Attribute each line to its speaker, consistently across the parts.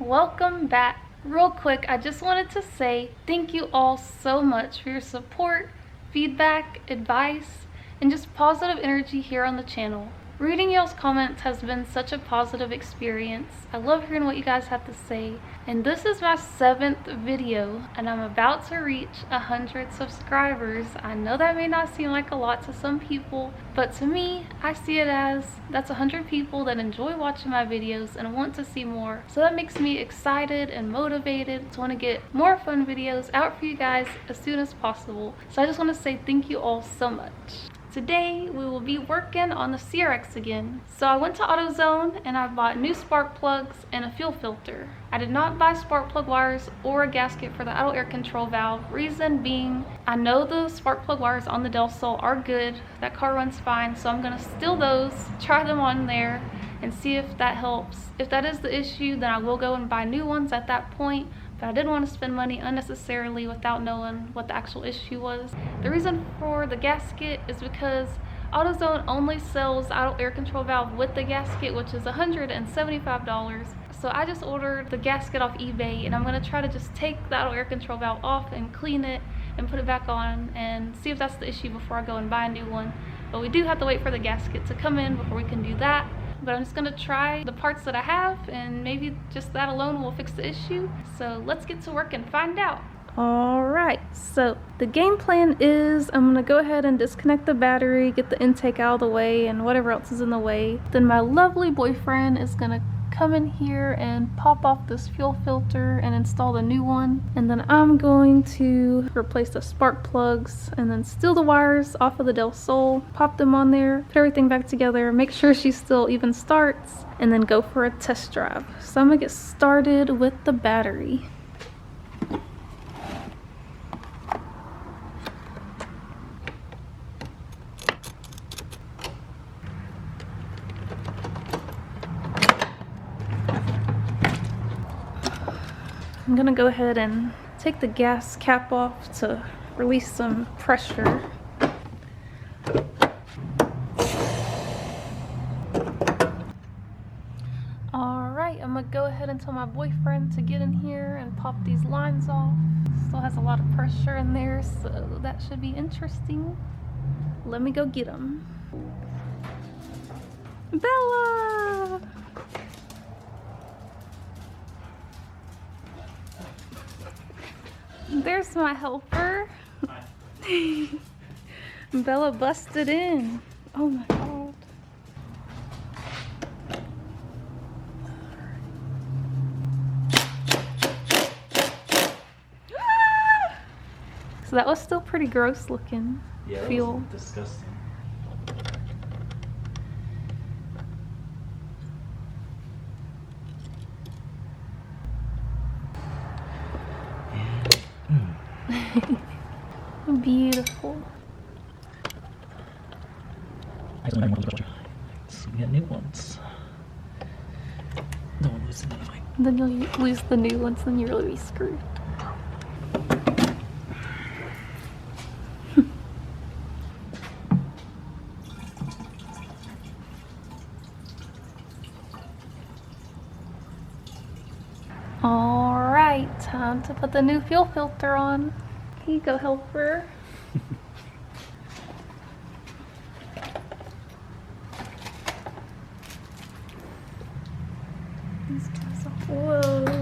Speaker 1: welcome back. Real quick, I just wanted to say thank you all so much for your support, feedback, advice, and just positive energy here on the channel. Reading y'all's comments has been such a positive experience. I love hearing what you guys have to say. And this is my 7th video, and I'm about to reach 100 subscribers. I know that may not seem like a lot to some people, but to me, I see it as that's 100 people that enjoy watching my videos and want to see more. So that makes me excited and motivated to want to get more fun videos out for you guys as soon as possible. So I just want to say thank you all so much. Today we will be working on the CRX again. So I went to AutoZone and I bought new spark plugs and a fuel filter. I did not buy spark plug wires or a gasket for the idle air control valve. Reason being, I know the spark plug wires on the Del Sol are good. That car runs fine, so I'm gonna steal those, try them on there, and see if that helps. If that is the issue, then I will go and buy new ones at that point. But I didn't want to spend money unnecessarily without knowing what the actual issue was. The reason for the gasket is because AutoZone only sells idle air control valve with the gasket, which is $175. So I just ordered the gasket off eBay, and I'm going to try to just take the idle air control valve off and clean it and put it back on and see if that's the issue before I go and buy a new one. But we do have to wait for the gasket to come in before we can do that. But I'm just gonna try the parts that I have, and maybe just that alone will fix the issue. So let's get to work and find out. Alright, so the game plan is I'm gonna go ahead and disconnect the battery, get the intake out of the way, and whatever else is in the way. Then my lovely boyfriend is gonna come in here and pop off this fuel filter and install the new one. And then I'm going to replace the spark plugs and then steal the wires off of the Del Sol, pop them on there, put everything back together, make sure she still even starts, and then go for a test drive. So I'm gonna get started with the battery. I'm gonna go ahead and take the gas cap off to release some pressure. Alright, I'm gonna go ahead and tell my boyfriend to get in here and pop these lines off. Still has a lot of pressure in there, so that should be interesting. Let me go get him. Bella! There's my helper. Hi. Bella busted in. Oh my god. So that was still pretty gross looking.
Speaker 2: Yeah, that
Speaker 1: fuel.
Speaker 2: was disgusting.
Speaker 1: Beautiful.
Speaker 2: So we got new ones. Don't lose the fight.
Speaker 1: Then you'll lose the new ones, then you'll really be screwed. Alright, time to put the new fuel filter on. Here you go, helper. These guys are, whoa.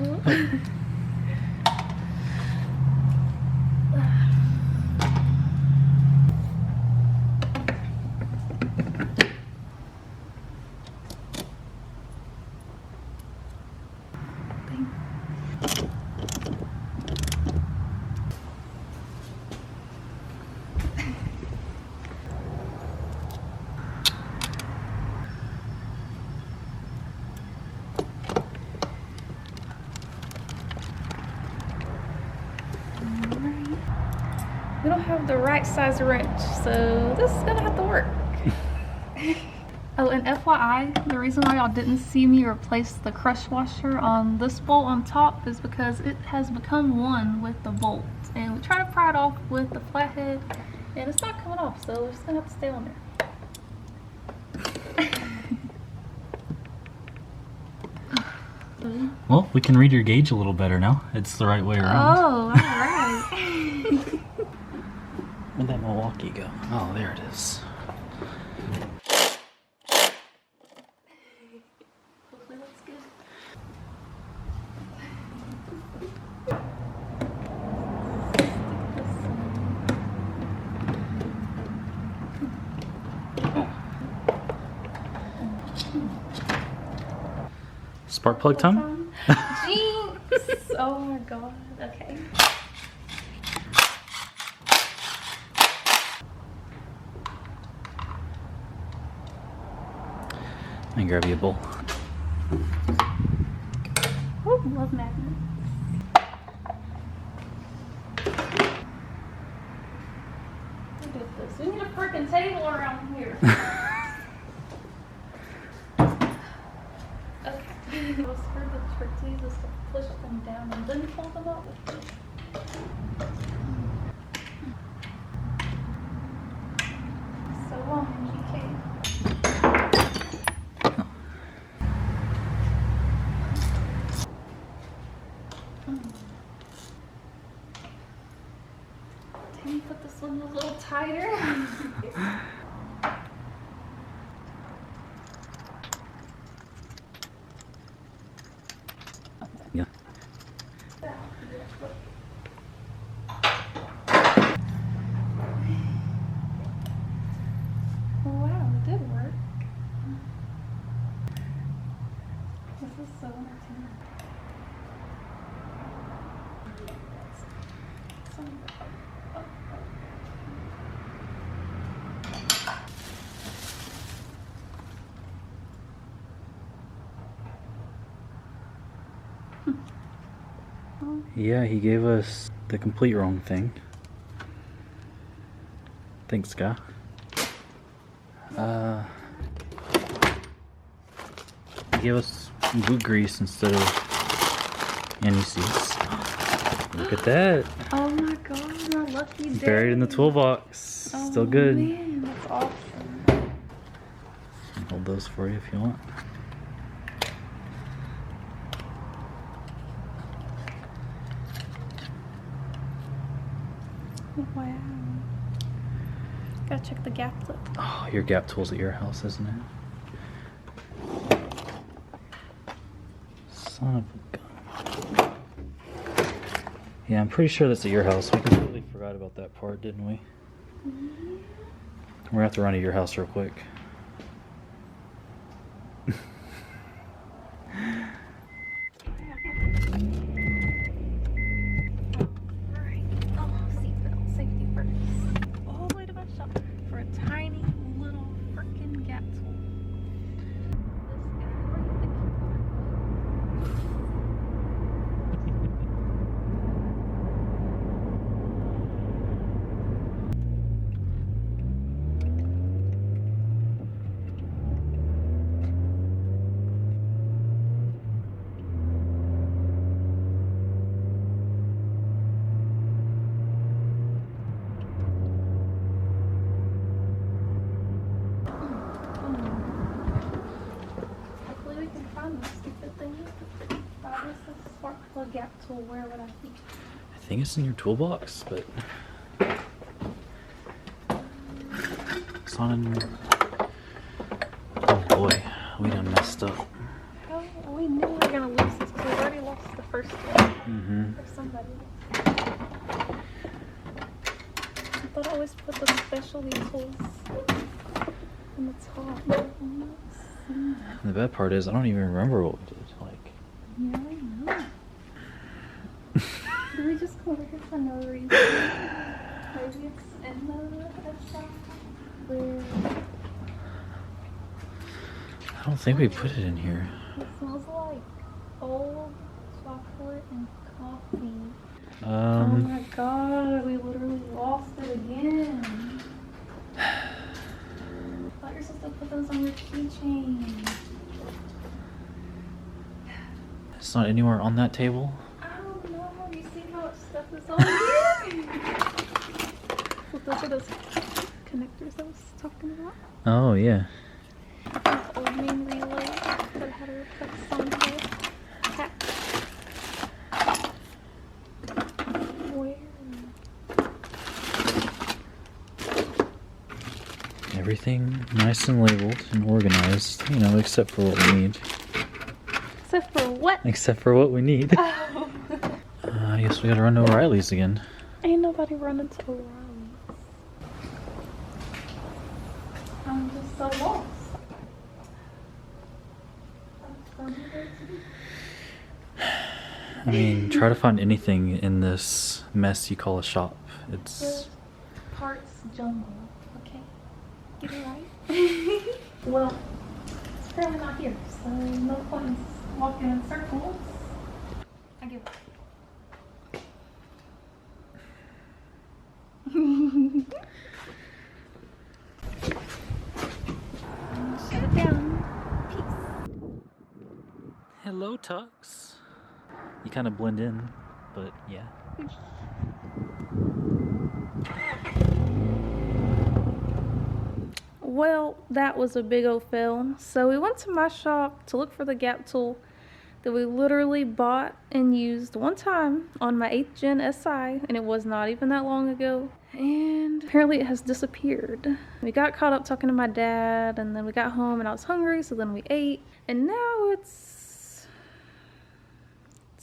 Speaker 1: We don't have the right size wrench, so this is gonna have to work. Oh, and FYI, the reason why y'all didn't see me replace the crush washer on this bolt on top is because it has become one with the bolt. And we try to pry it off with the flathead, and it's not coming off, so we're just gonna have to stay on there. something.
Speaker 2: Well, we can read your gauge a little better now. It's the right way around.
Speaker 1: Oh, alright.
Speaker 2: Where'd that Milwaukee go? Oh, there it is.
Speaker 1: Hopefully that's good.
Speaker 2: Spark plug time?
Speaker 1: Jinx! Oh my god. Okay.
Speaker 2: Let me grab you a bowl.
Speaker 1: Oh, love magnets. Look at this. We need a freaking table around here. Okay. What's for the trick to use is to push them down and then pull them up with this. So long, GK. Can you put this one a little tighter?
Speaker 2: Yeah.
Speaker 1: Wow, it did work. This is so entertaining.
Speaker 2: Yeah, he gave us the complete wrong thing. Thanks, guy. He gave us boot grease instead of anti-seize. Look at that.
Speaker 1: Oh my god, my lucky day.
Speaker 2: Buried in the toolbox.
Speaker 1: Oh,
Speaker 2: Still good.
Speaker 1: Man, that's awesome.
Speaker 2: I'll hold those for you if you want.
Speaker 1: Wow. Gotta check the gap lip.
Speaker 2: Oh, your gap tool's at your house, isn't it? Son of a gun. Yeah, I'm pretty sure that's at your house. We completely forgot about that part, didn't we?
Speaker 1: Mm-hmm.
Speaker 2: We're gonna have to run to your house real quick.
Speaker 1: Alright. Oh, seatbelt. Safety first. All the way to my shop for a tiny little freaking gap tool. This guy, where do you think he's going? Hopefully we can find this stupid thing. That was the spark plug gap tool. Where would I be?
Speaker 2: I think it's in your toolbox, but it's not in. Oh boy, we done messed up.
Speaker 1: How we knew we were gonna lose this because we already lost the first one.
Speaker 2: Mm-hmm.
Speaker 1: For somebody. I thought I always put the specialty tools on the top.
Speaker 2: The bad part is I don't even remember what we did. Like,
Speaker 1: Yeah, I know. Did we just come over here for no reason? Maybe it's in the shop where
Speaker 2: I don't think we put it in here.
Speaker 1: it smells like old chocolate and coffee. Oh my god, we literally lost it again. I thought you were supposed to put those on your keychain.
Speaker 2: It's not anywhere on that table.
Speaker 1: I don't know. You see how much stuff is on here? Well, those are those connectors I was talking about.
Speaker 2: Oh yeah.
Speaker 1: This old main relay that had a reflex on the hat
Speaker 2: Everything nice and labeled and organized, you know, except for what we need.
Speaker 1: Except for what?
Speaker 2: Except for what we need.
Speaker 1: Oh.
Speaker 2: I guess we gotta run to O'Reilly's again.
Speaker 1: Ain't nobody running to O'Reilly's. I'm just so lost.
Speaker 2: I mean, try to find anything in this mess you call a shop. It's...
Speaker 1: There's parts jungle, okay? Get it right? Well, it's apparently not here, so no point in walking in circles. I give up. Shut it down. Peace.
Speaker 2: Hello, Tux. You kind of blend in, but yeah.
Speaker 1: Well, that was a big old fail. So we went to my shop to look for the gap tool that we literally bought and used one time on my 8th gen SI, and it was not even that long ago. And apparently it has disappeared. We got caught up talking to my dad, and then we got home and I was hungry, so then we ate. And now it's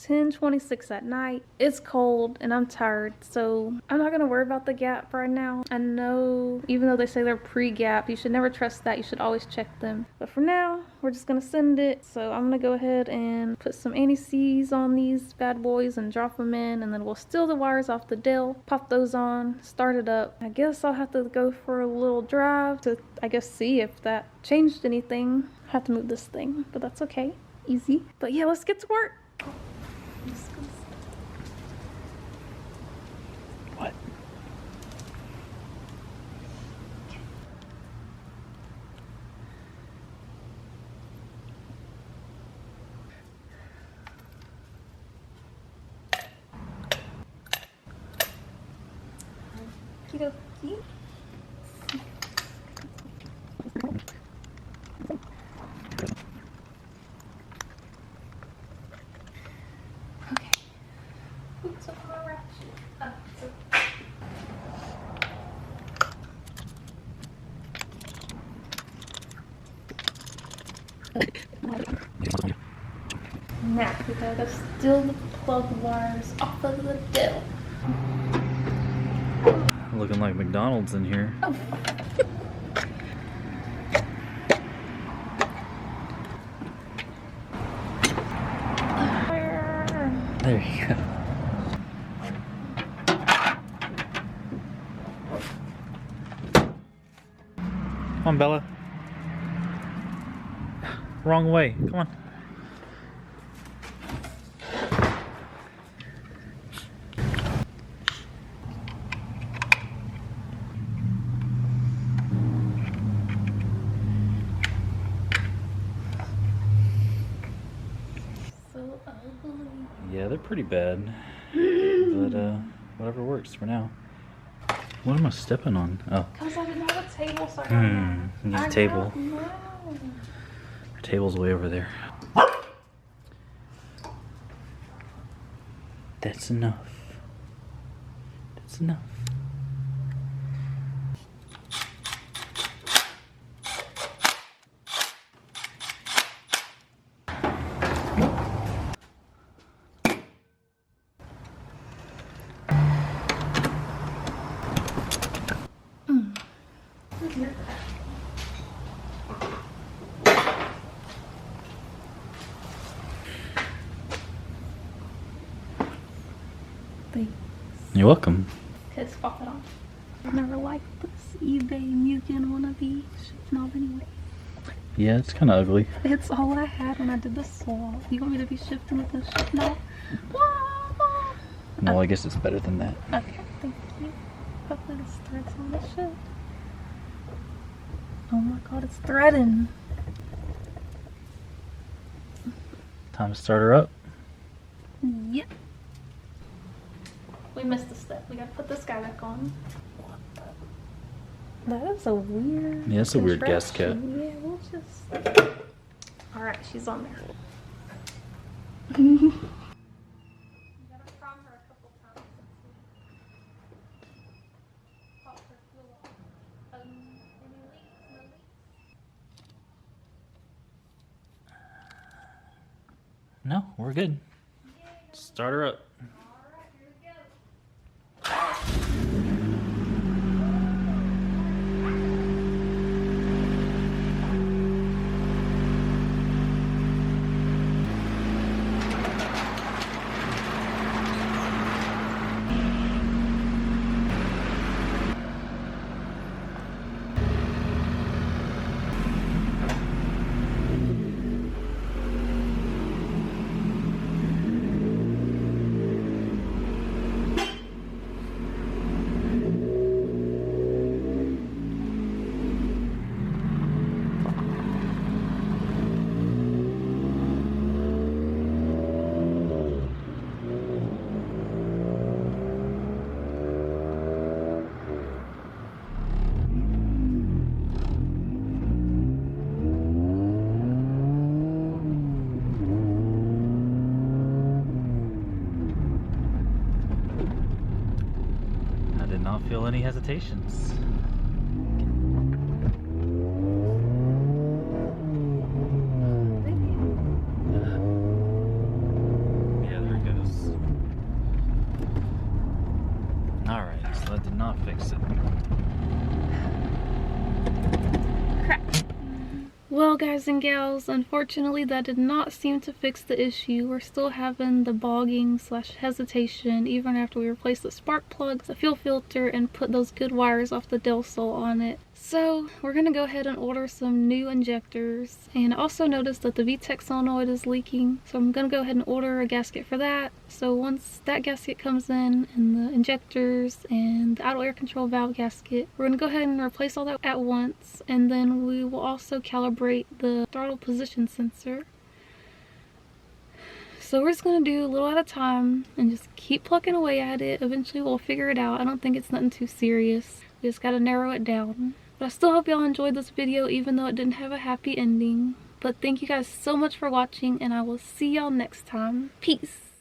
Speaker 1: 10:26 at night. It's cold and I'm tired, so I'm not gonna worry about the gap right now. I know even though they say they're pre-gap, you should never trust that. You should always check them. But for now, we're just gonna send it. So I'm gonna go ahead and put some anti-seize on these bad boys and drop them in, and then we'll steal the wires off the Dell, pop those on, start it up. I guess I'll have to go for a little drive to, I guess, see if that changed anything. I have to move this thing, but that's okay. Easy. But yeah, let's get to work.
Speaker 2: What?
Speaker 1: Okey-dokey. Okay. Oops, up my ratchet. Now we gotta steal the plug wires off of the Dell.
Speaker 2: Looking like McDonald's in here.
Speaker 1: Oh.
Speaker 2: There you go. Come on, Bella. Wrong way. Come on.
Speaker 1: So ugly.
Speaker 2: Yeah, they're pretty bad. But whatever works for now. What am I stepping on? Oh.
Speaker 1: Because I didn't have a table, so I
Speaker 2: Need a table. Our table's way over there. That's enough. That's enough.
Speaker 1: Thanks.
Speaker 2: You're welcome.
Speaker 1: Kids, pop it on. I've never liked this eBay Mugen wannabe shit knob anyway.
Speaker 2: Yeah, it's kind of ugly.
Speaker 1: It's all I had when I did the swap. You want me to be shifting with this shit knob?
Speaker 2: Well, I guess it's better than that.
Speaker 1: Okay, thank you. Hopefully this threads on the shit. Oh my god, it's threading.
Speaker 2: Time to start her up.
Speaker 1: Yep. We missed a step. We gotta put this guy back on. That is a weird.
Speaker 2: Yeah, it's a weird gasket.
Speaker 1: Yeah, we'll just. Alright, she's on there. You gotta prime her a couple times. Pop her fuel off. Any leaks?
Speaker 2: No, we're good. Start her up.
Speaker 1: Alright, here we go.
Speaker 2: I did not feel any hesitations. Yeah, there it goes. Alright, so that did not fix it.
Speaker 1: Crap. Well, guys and gals, unfortunately that did not seem to fix the issue. We're still having the bogging slash hesitation even after we replaced the spark plugs, the fuel filter, and put those good wires off the Del Sol on it. So we're gonna go ahead and order some new injectors. And I also noticed that the VTEC solenoid is leaking, so I'm gonna go ahead and order a gasket for that. So once that gasket comes in, and the injectors and the idle air control valve gasket, we're gonna go ahead and replace all that at once, and then we will also calibrate the throttle position sensor. So we're just gonna do a little at a time and just keep plucking away at it. Eventually we'll figure it out. I don't think it's nothing too serious. We just gotta narrow it down. But I still hope y'all enjoyed this video even though it didn't have a happy ending. But thank you guys so much for watching, and I will see y'all next time. Peace!